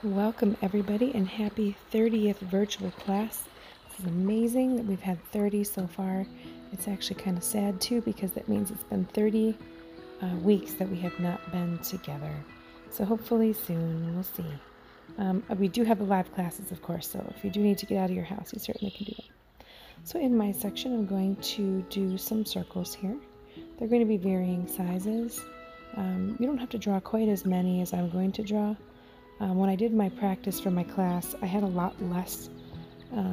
Welcome everybody and happy 30th virtual class. This is amazing that we've had 30 so far. It's actually kind of sad too because that means it's been 30 weeks that we have not been together. So hopefully soon, we'll see. We do have the live classes, of course, so if you do need to get out of your house, you certainly can do that. So in my section, I'm going to do some circles here. They're going to be varying sizes. You don't have to draw quite as many as I'm going to draw. When I did my practice for my class, I had a lot less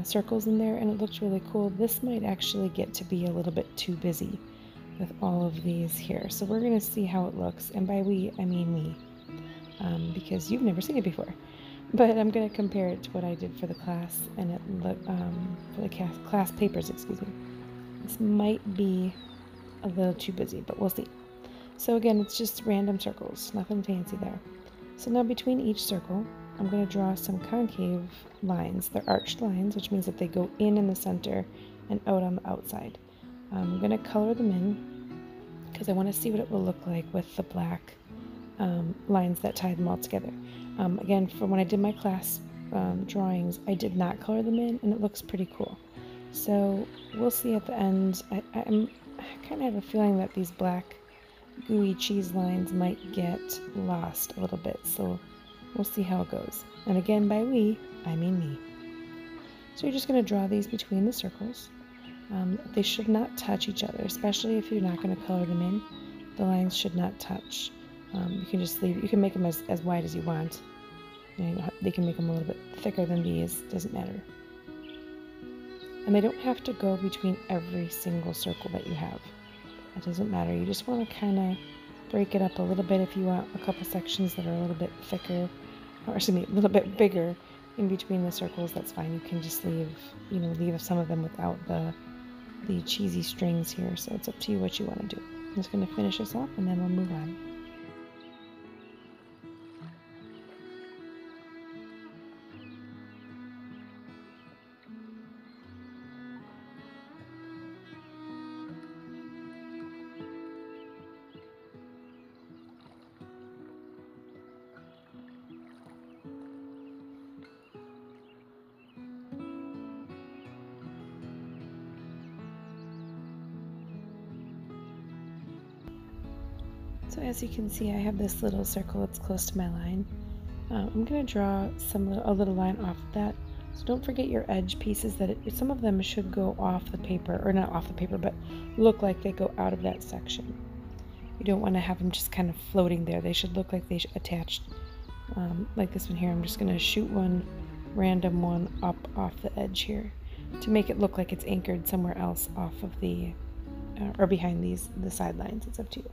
circles in there, and it looked really cool. This might actually get to be a little bit too busy with all of these here. So we're going to see how it looks, and by we, I mean me, because you've never seen it before. But I'm going to compare it to what I did for the class, and for the class papers, excuse me. This might be a little too busy, but we'll see. So again, it's just random circles, nothing fancy there. So now between each circle, I'm going to draw some concave lines. They're arched lines, which means that they go in the center and out on the outside. I'm going to color them in because I want to see what it will look like with the black lines that tie them all together. Again, from when I did my class drawings, I did not color them in, and it looks pretty cool. So we'll see at the end. I kind of have a feeling that these black gooey cheese lines might get lost a little bit, so we'll see how it goes. And again, by we, I mean me. So you're just going to draw these between the circles. They should not touch each other, especially if you're not going to color them in. The lines should not touch. You can just leave. You can make them as wide as you want. They can make them a little bit thicker than these. Doesn't matter. And they don't have to go between every single circle that you have. It doesn't matter. You just want to kind of break it up a little bit if you want a couple sections that are a little bit thicker, or excuse me, a little bit bigger in between the circles. That's fine. You can just leave some of them without the cheesy strings here. So it's up to you what you want to do. I'm just going to finish this off and then we'll move on. So as you can see, I have this little circle that's close to my line. I'm going to draw a little line off of that. So don't forget your edge pieces, some of them should go off the paper, or not off the paper, but look like they go out of that section. You don't want to have them just kind of floating there. They should look like they attached, like this one here. I'm just going to shoot one random one up off the edge here to make it look like it's anchored somewhere else off of the, or behind the sidelines. It's up to you.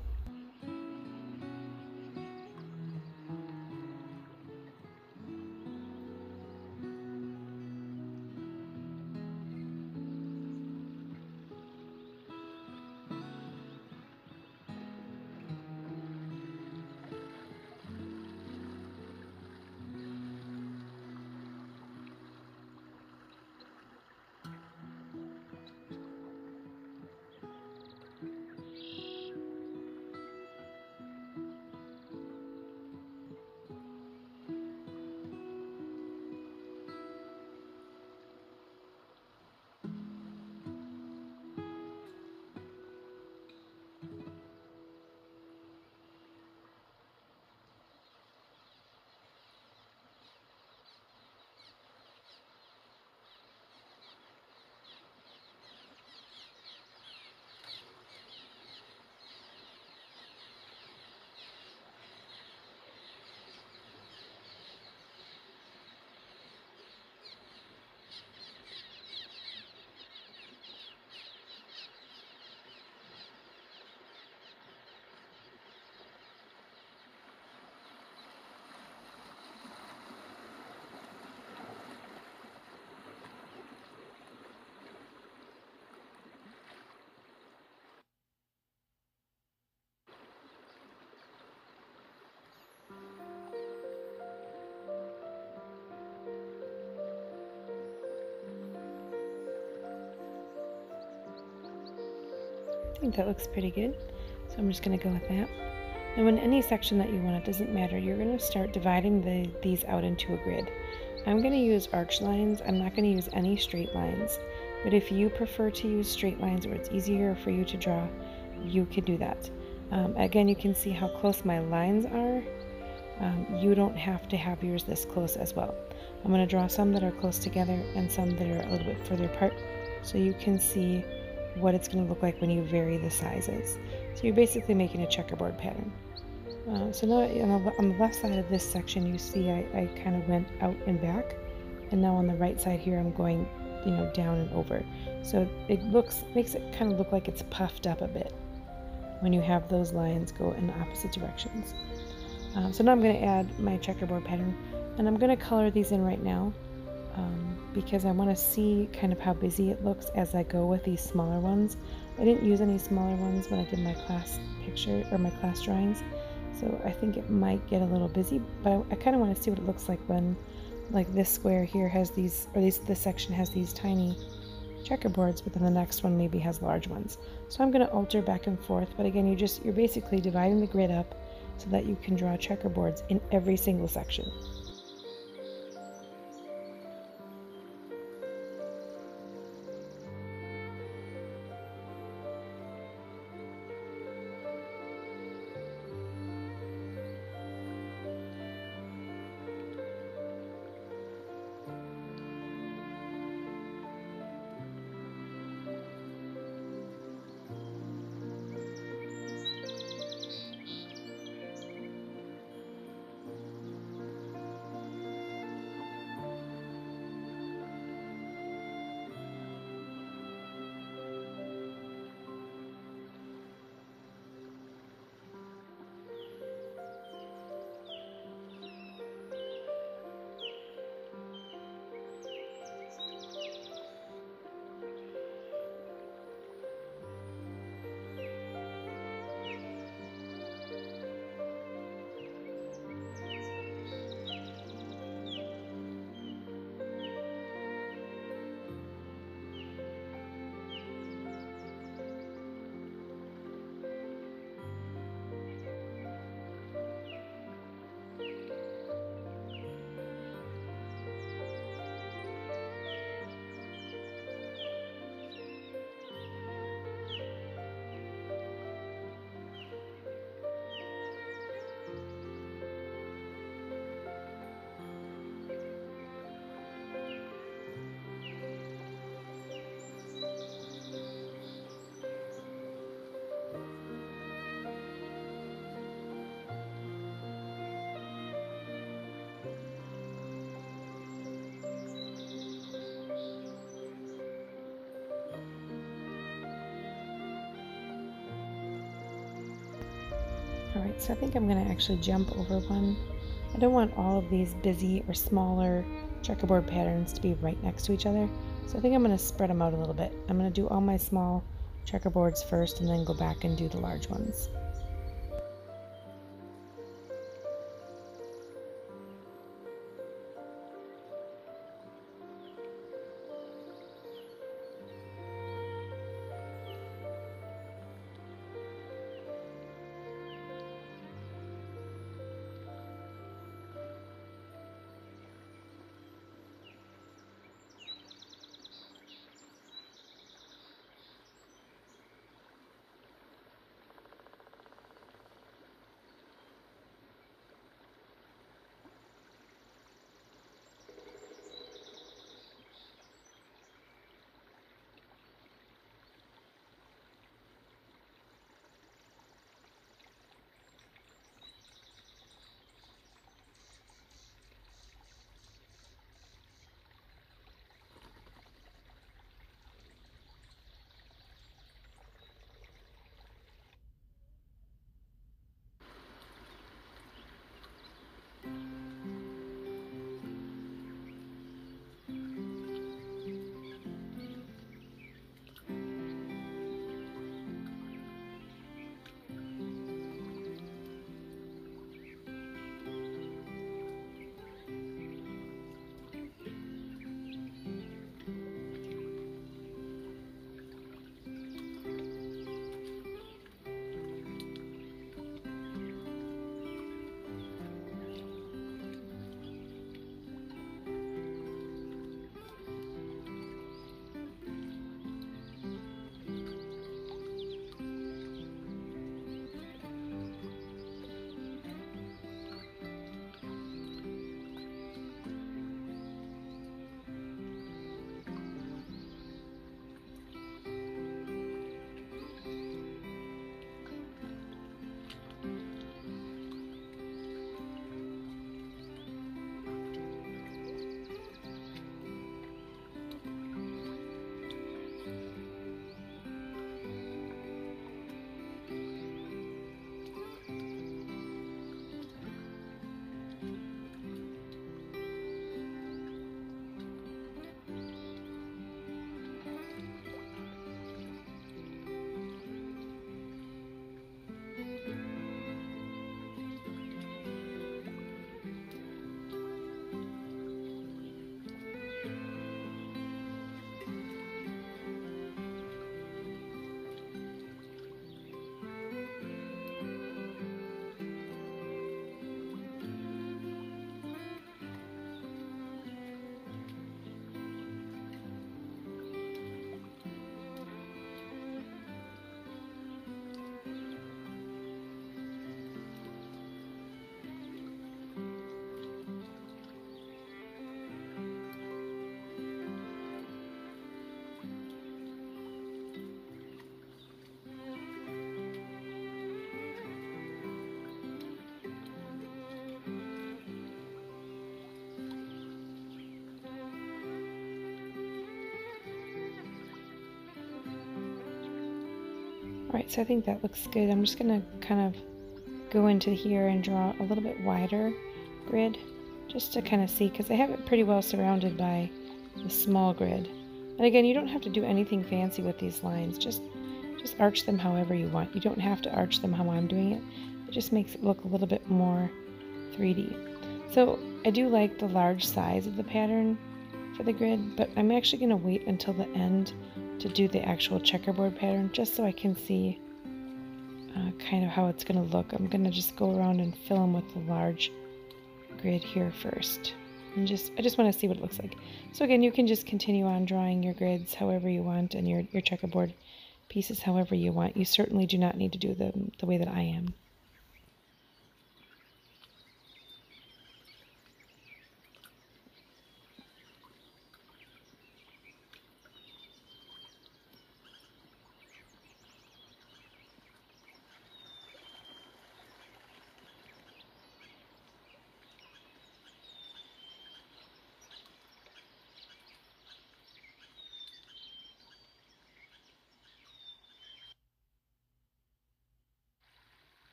I think that looks pretty good, so I'm just going to go with that. Now in any section that you want, it doesn't matter, you're going to start dividing these out into a grid. I'm going to use arch lines. I'm not going to use any straight lines, but if you prefer to use straight lines or it's easier for you to draw, you can do that. Again, you can see how close my lines are. You don't have to have yours this close as well. I'm going to draw some that are close together and some that are a little bit further apart so you can see what it's going to look like when you vary the sizes. So you're basically making a checkerboard pattern. So now on the left side of this section, you see I kind of went out and back, and now on the right side here I'm going, down and over. So it makes it kind of look like it's puffed up a bit when you have those lines go in opposite directions. So now I'm going to add my checkerboard pattern, and I'm going to color these in right now because I want to see kind of how busy it looks as I go with these smaller ones. I didn't use any smaller ones when I did my class picture or my class drawings, so I think it might get a little busy, but I kind of want to see what it looks like when, like, this square here has these, or this section has these tiny checkerboards, but then the next one maybe has large ones. So I'm going to alter back and forth, but again, you're basically dividing the grid up so that you can draw checkerboards in every single section. Alright, so I think I'm going to actually jump over one. I don't want all of these busy or smaller checkerboard patterns to be right next to each other, so I think I'm going to spread them out a little bit. I'm going to do all my small checkerboards first and then go back and do the large ones. Alright, so I think that looks good. I'm just going to kind of go into here and draw a little bit wider grid just to kind of see, because I have it pretty well surrounded by the small grid. And again, you don't have to do anything fancy with these lines. Just arch them however you want. You don't have to arch them how I'm doing it. It just makes it look a little bit more 3D. So I do like the large size of the pattern for the grid, but I'm actually going to wait until the end to do the actual checkerboard pattern just so I can see kind of how it's going to look. I'm going to just go around and fill them with the large grid here first. And I just want to see what it looks like. So again, you can just continue on drawing your grids however you want and your checkerboard pieces however you want. You certainly do not need to do them the way that I am.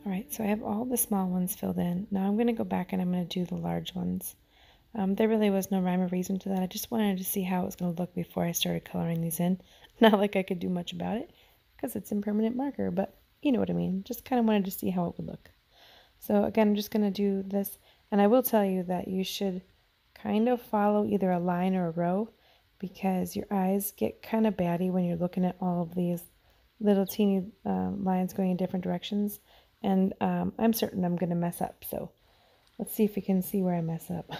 Alright, so I have all the small ones filled in. Now I'm going to go back and I'm going to do the large ones. There really was no rhyme or reason to that. I just wanted to see how it was going to look before I started coloring these in. Not like I could do much about it because it's impermanent marker, but you know what I mean. Just kind of wanted to see how it would look. So again, I'm just going to do this, and I will tell you that you should kind of follow either a line or a row because your eyes get kind of batty when you're looking at all of these little teeny lines going in different directions, and I'm certain I'm going to mess up. So let's see if we can see where I mess up.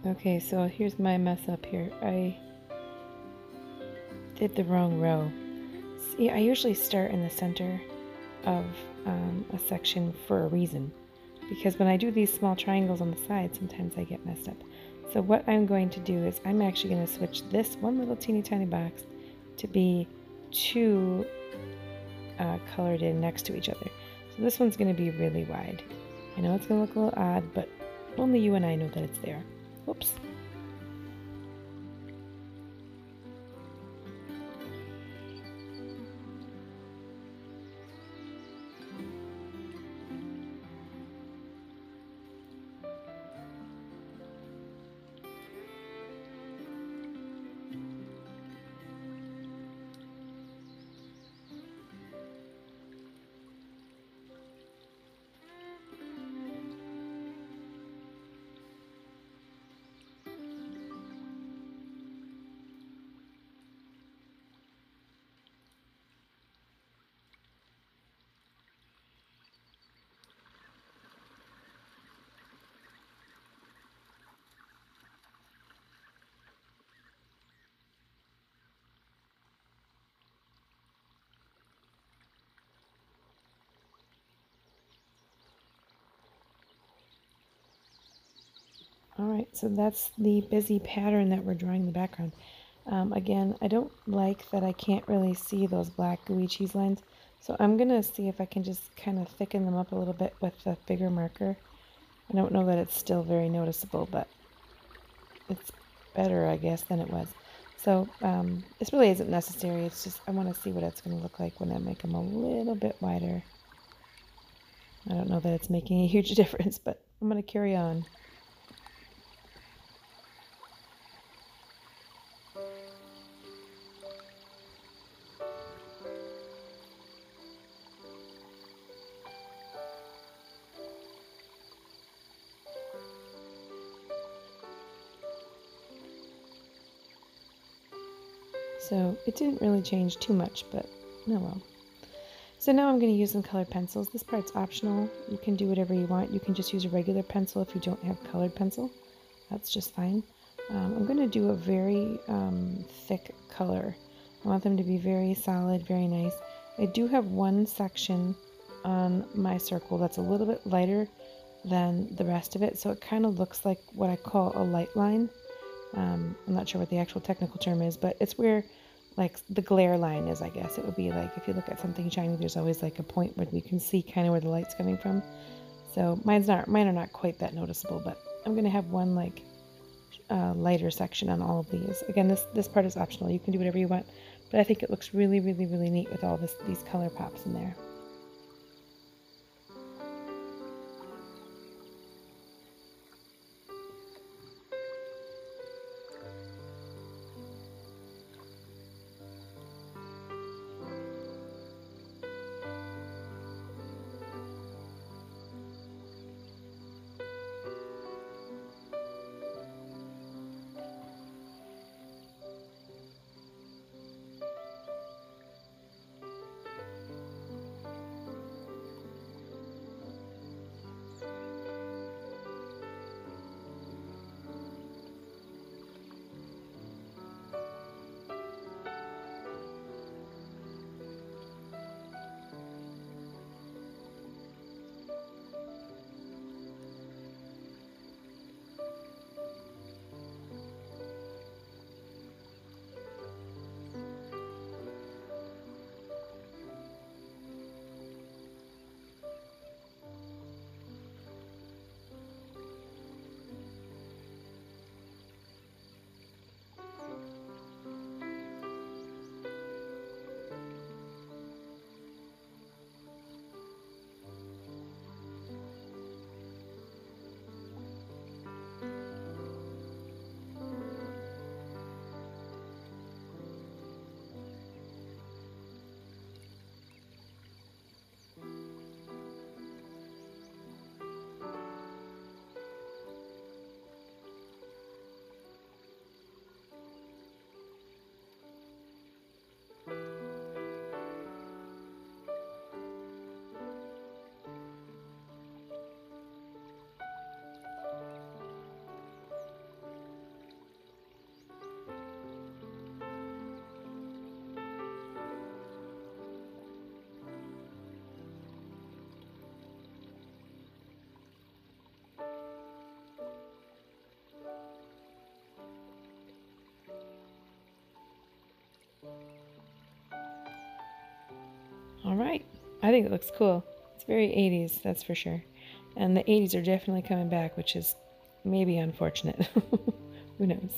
Okay, so here's my mess up here. I did the wrong row. See, I usually start in the center of a section for a reason, because when I do these small triangles on the side, sometimes I get messed up. So what I'm going to do is I'm actually going to switch this one little teeny tiny box to be two colored in next to each other. So this one's going to be really wide. I know it's going to look a little odd, but only you and I know that it's there. Whoops. Alright, so that's the busy pattern that we're drawing in the background. Again, I don't like that I can't really see those black gooey cheese lines, so I'm going to see if I can just kind of thicken them up a little bit with the bigger marker. I don't know that it's still very noticeable, but it's better, I guess, than it was. So this really isn't necessary. It's just I want to see what it's going to look like when I make them a little bit wider. I don't know that it's making a huge difference, but I'm going to carry on. So it didn't really change too much, but oh well. So now I'm going to use some colored pencils. This part's optional. You can do whatever you want. You can just use a regular pencil if you don't have colored pencil. That's just fine. I'm going to do a very thick color. I want them to be very solid, very nice. I do have one section on my circle that's a little bit lighter than the rest of it, so it kind of looks like what I call a light line. I'm not sure what the actual technical term is, but it's where like the glare line is, I guess. It would be like if you look at something shiny, there's always like a point where you can see kind of where the light's coming from. So mine are not quite that noticeable, but I'm going to have one like lighter section on all of these. Again, this part is optional. You can do whatever you want, but I think it looks really, really, really neat with all these color pops in there. All right, I think it looks cool. It's very 80s, that's for sure. And the 80s are definitely coming back, which is maybe unfortunate. Who knows?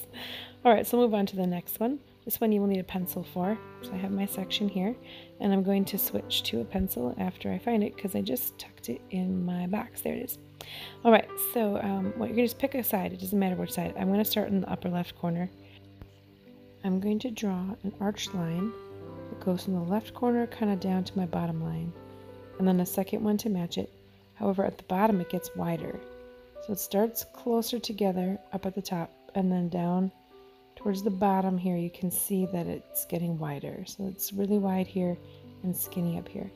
All right, so we'll move on to the next one. This one you will need a pencil for. So I have my section here, and I'm going to switch to a pencil after I find it because I just tucked it in my box. There it is. All right, so what you're going to just pick a side. It doesn't matter which side. I'm going to start in the upper left corner. I'm going to draw an arched line that goes from the left corner kind of down to my bottom line, and then a second one to match it. However, at the bottom it gets wider. So it starts closer together up at the top, and then down towards the bottom here you can see that it's getting wider. So it's really wide here and skinny up here.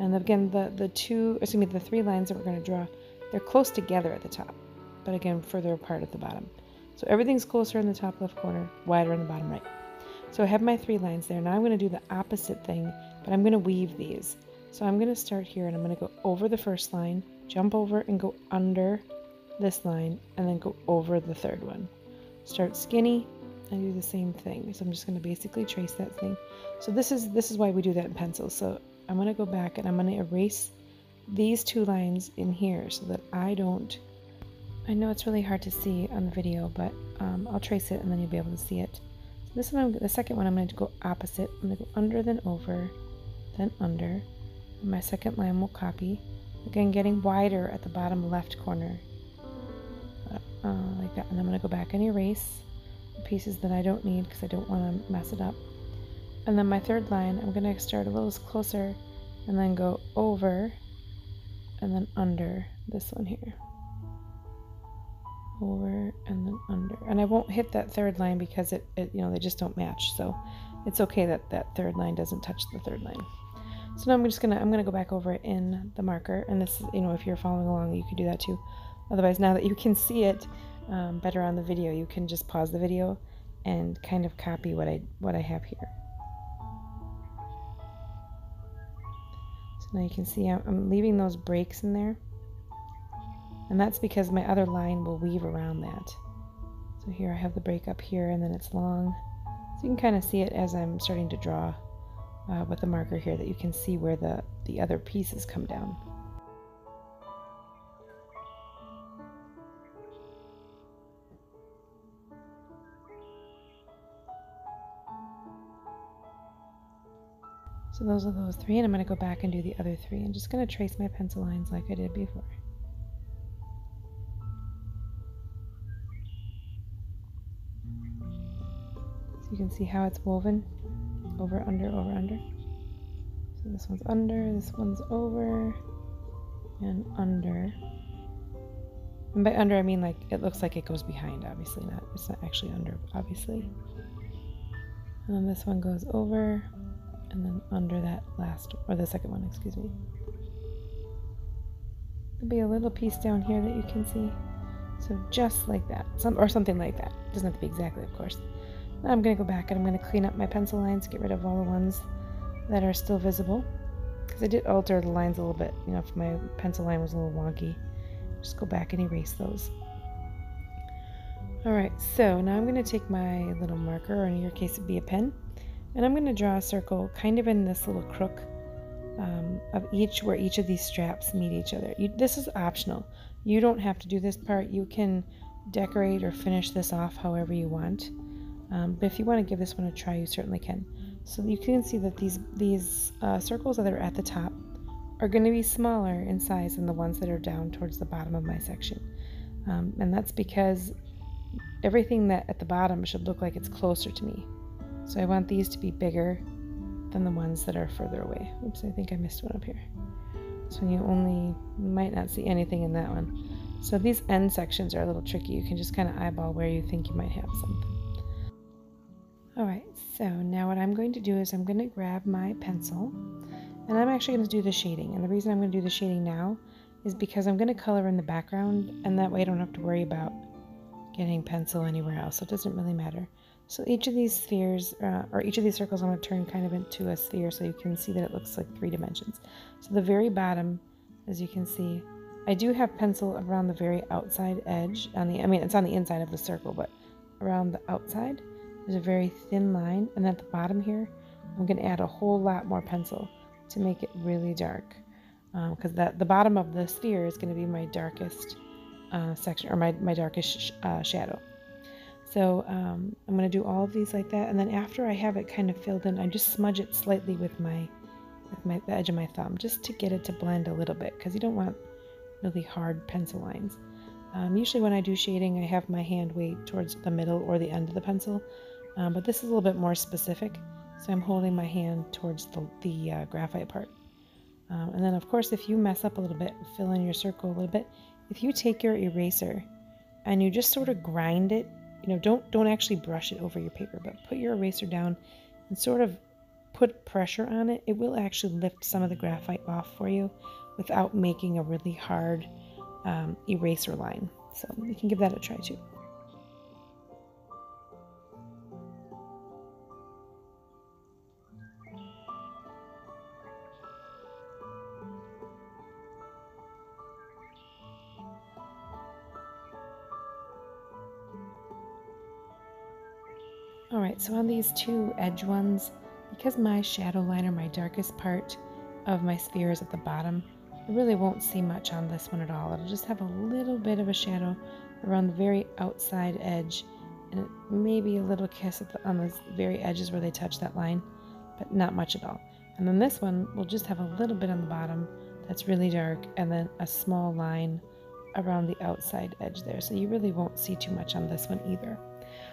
And again, the three lines that we're going to draw, they're close together at the top, but again further apart at the bottom. So everything's closer in the top left corner, wider in the bottom right. So I have my 3 lines there. Now I'm going to do the opposite thing, but I'm going to weave these. So I'm going to start here and I'm going to go over the first line, jump over and go under this line, and then go over the third one. Start skinny and do the same thing. So I'm just going to basically trace that thing. So this is why we do that in pencil. So I'm going to go back and I'm going to erase these two lines in here so that I know it's really hard to see on the video, but I'll trace it and then you'll be able to see it. So this one, the second one, I'm going to go opposite. I'm going to go under, then over, then under. And my second line will copy. Again, getting wider at the bottom left corner. Like that. And I'm going to go back and erase the pieces that I don't need because I don't want to mess it up. And then my third line, I'm going to start a little closer and then go over and then under this one here. Over and then under. And I won't hit that third line because it they just don't match. So it's okay that that third line doesn't touch the third line. So now I'm gonna go back over it in the marker, and this is, if you're following along, you can do that too. Otherwise, now that you can see it better on the video, you can just pause the video and kind of copy what I have here. So now you can see I'm leaving those breaks in there, and that's because my other line will weave around that. So here I have the break up here, and then it's long, so you can kind of see it as I'm starting to draw with the marker here, that you can see where the other pieces come down. So those are those three, and I'm going to go back and do the other three. I'm just going to trace my pencil lines like I did before. So you can see how it's woven, over, under, over, under. So this one's under, this one's over, and under. And by under, I mean like it looks like it goes behind, obviously not. It's not actually under, obviously. And then this one goes over, and then under that last, or the second one, excuse me. There'll be a little piece down here that you can see. So just like that, or something like that. It doesn't have to be exactly, of course. Now I'm going to go back and I'm going to clean up my pencil lines, get rid of all the ones that are still visible. Because I did alter the lines a little bit, if my pencil line was a little wonky. Just go back and erase those. Alright, so now I'm going to take my little marker, or in your case it'd be a pen, and I'm going to draw a circle kind of in this little crook of where each of these straps meet each other. This is optional. You don't have to do this part. You can decorate or finish this off however you want. But if you want to give this one a try, you certainly can. So you can see that these circles that are at the top are going to be smaller in size than the ones that are down towards the bottom of my section. And that's because everything that at the bottom should look like it's closer to me. So I want these to be bigger than the ones that are further away. Oops, I think I missed one up here. So you might not see anything in that one. So these end sections are a little tricky. You can just kind of eyeball where you think you might have something. Alright, so now what I'm going to do is I'm going to grab my pencil, and I'm actually going to do the shading. And the reason I'm going to do the shading now is because I'm going to color in the background, and that way I don't have to worry about getting pencil anywhere else. So it doesn't really matter. So each of these spheres, or each of these circles, I'm going to turn kind of into a sphere so you can see that it looks like 3 dimensions. So the very bottom, as you can see, I do have pencil around the very outside edge. It's on the inside of the circle, but around the outside, there's a very thin line. And at the bottom here, I'm going to add a whole lot more pencil to make it really dark. Because the bottom of the sphere is going to be my darkest section, or my darkest shadow. So I'm going to do all of these like that, and then after I have it kind of filled in, I just smudge it slightly with the edge of my thumb, just to get it to blend a little bit, because you don't want really hard pencil lines. Usually when I do shading, I have my hand way towards the middle or the end of the pencil, but this is a little bit more specific, so I'm holding my hand towards the graphite part. And then of course, if you mess up a little bit, fill in your circle a little bit, if you take your eraser and you just sort of grind it, don't actually brush it over your paper, but put your eraser down and sort of put pressure on it. It will actually lift some of the graphite off for you without making a really hard eraser line. So you can give that a try too. Alright, so on these two edge ones, because my shadow liner, my darkest part of my sphere is at the bottom, I really won't see much on this one at all. It'll just have a little bit of a shadow around the very outside edge, and maybe a little kiss on the very edges where they touch that line, but not much at all. And then this one will just have a little bit on the bottom that's really dark, and then a small line around the outside edge there. So you really won't see too much on this one either.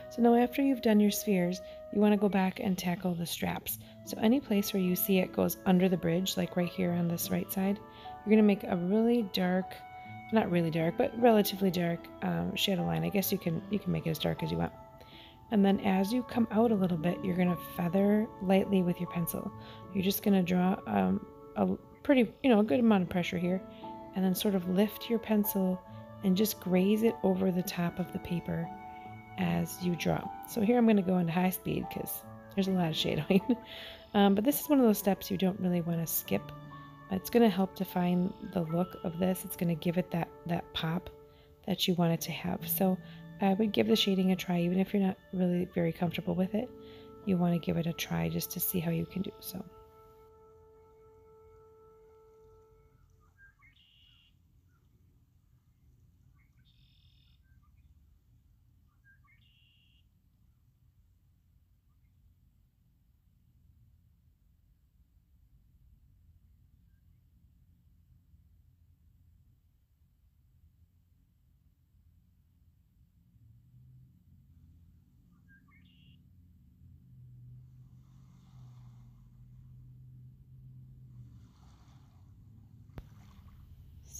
So now after you've done your spheres, you want to go back and tackle the straps. So any place where you see it goes under the bridge, like right here on this right side, you're going to make a really dark, not really dark, but relatively dark shadow line. I guess you can make it as dark as you want. And then as you come out a little bit, you're going to feather lightly with your pencil. You're just going to draw a pretty, a good amount of pressure here, and then sort of lift your pencil and just graze it over the top of the paper as you draw. So here I'm going to go into high speed because there's a lot of shadowing. But this is one of those steps you don't really want to skip. It's going to help define the look of this. It's going to give it that pop that you want it to have. So I would give the shading a try, even if you're not really very comfortable with it. You want to give it a try just to see how you can do so.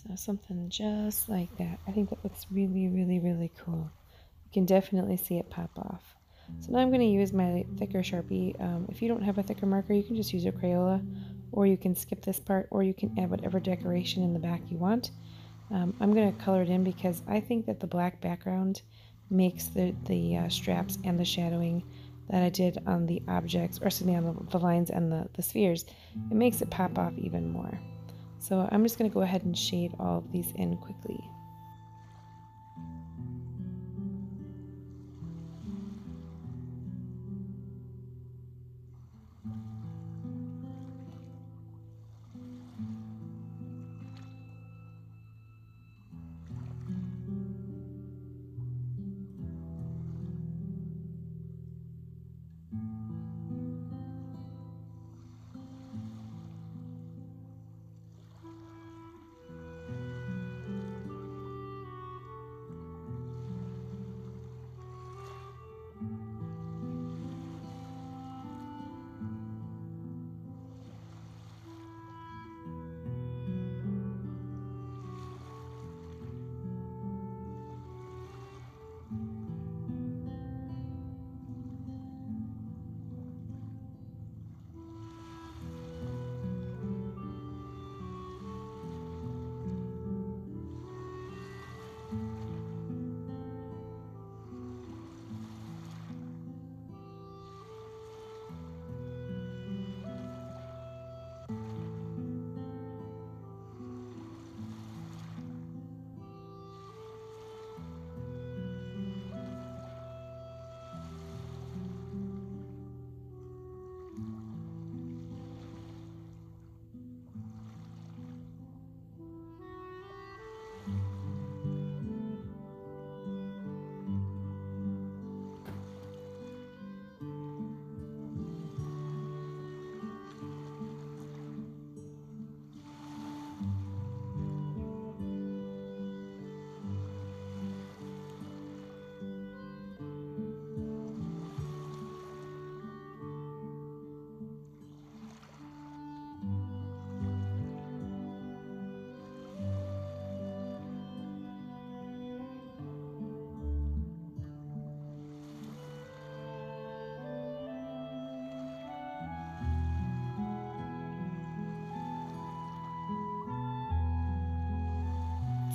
So something just like that. I think that looks really, really, really cool. You can definitely see it pop off. So now I'm going to use my thicker Sharpie. If you don't have a thicker marker, you can just use your Crayola, or you can skip this part, or you can add whatever decoration in the back you want. I'm going to color it in because I think that the black background makes the straps and the shadowing that I did on the objects, or excuse me, on the lines and the spheres, it makes it pop off even more. So I'm just going to go ahead and shade all of these in quickly.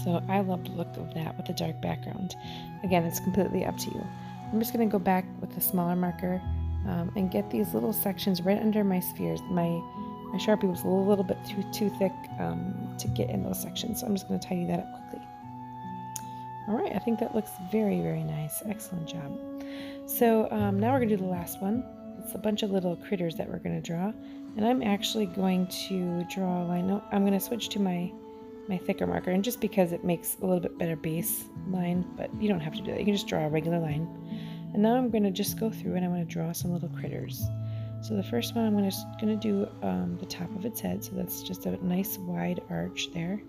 So I love the look of that with the dark background. Again, it's completely up to you. I'm just going to go back with a smaller marker and get these little sections right under my spheres. My Sharpie was a little bit too thick to get in those sections, so I'm just going to tidy that up quickly. All right, I think that looks very, very nice. Excellent job. So now we're going to do the last one. It's a bunch of little critters that we're going to draw. And I'm actually going to draw a line. No, I'm going to switch to my thicker marker, and just because it makes a little bit better base line, but you don't have to do that. You can just draw a regular line. And now I'm going to just go through and I'm going to draw some little critters. So the first one I'm going to do the top of its head. So that's just a nice wide arch there.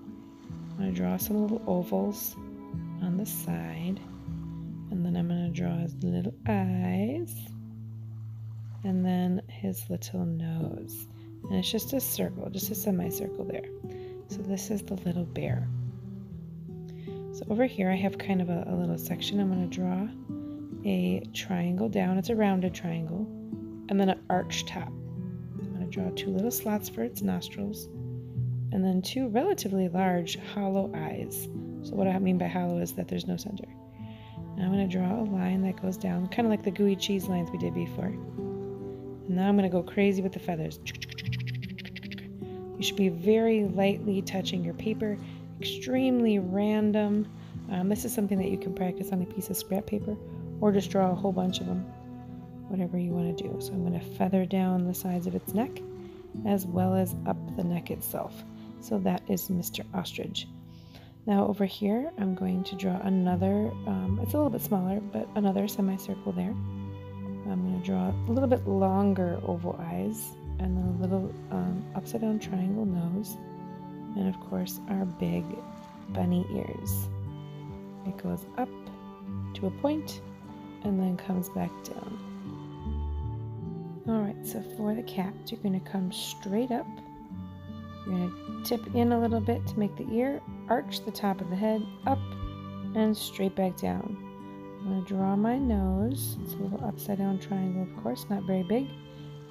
I'm going to draw some little ovals on the side. And then I'm going to draw his little eyes. And then his little nose. And it's just a circle, just a semicircle there. So this is the little bear. So over here I have kind of a little section. I'm going to draw a triangle down. It's a rounded triangle. And then an arch top. I'm going to draw two little slots for its nostrils. And then two relatively large hollow eyes. So what I mean by hollow is that there's no center. Now I'm going to draw a line that goes down, kind of like the gooey cheese lines we did before. And now I'm going to go crazy with the feathers. You should be very lightly touching your paper, extremely random. This is something that you can practice on a piece of scrap paper, or just draw a whole bunch of them, whatever you want to do. So I'm going to feather down the sides of its neck, as well as up the neck itself. So that is Mr. Ostrich. Now over here, I'm going to draw another, it's a little bit smaller, but another semicircle there. I'm going to draw a little bit longer oval eyes, and then a little upside down triangle nose, and of course our big bunny ears. It goes up to a point and then comes back down. Alright, so for the cat, you're going to come straight up. You're going to tip in a little bit to make the ear, arch the top of the head, up and straight back down. I'm going to draw my nose. It's a little upside down triangle, of course, not very big.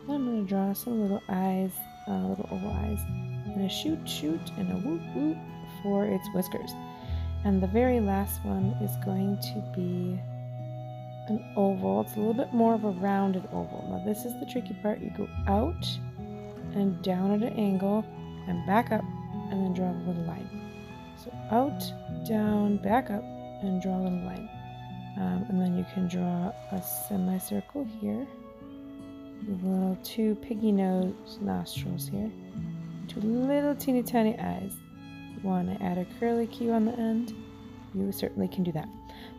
And I'm going to draw some little eyes, little oval eyes, and a shoot, and a whoop, whoop for its whiskers. And the very last one is going to be an oval. It's a little bit more of a rounded oval. Now this is the tricky part. You go out and down at an angle and back up, and then draw a little line. So out, down, back up, and draw a little line. And then you can draw a semicircle here. Little two piggy nose nostrils here. Two little teeny tiny eyes. You want to add a curly Q on the end? You certainly can do that.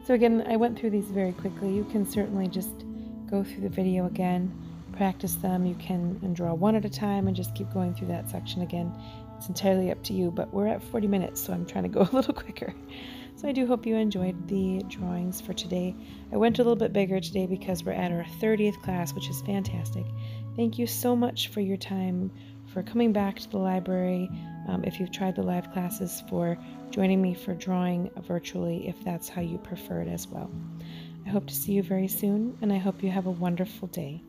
So again, I went through these very quickly. You can certainly just go through the video again, practice them. You can draw one at a time and just keep going through that section again. It's entirely up to you, but we're at 40 minutes, so I'm trying to go a little quicker. So I do hope you enjoyed the drawings for today. I went a little bit bigger today because we're at our 30th class, which is fantastic. Thank you so much for your time, for coming back to the library, if you've tried the live classes, for joining me for drawing virtually, if that's how you prefer it as well. I hope to see you very soon, and I hope you have a wonderful day.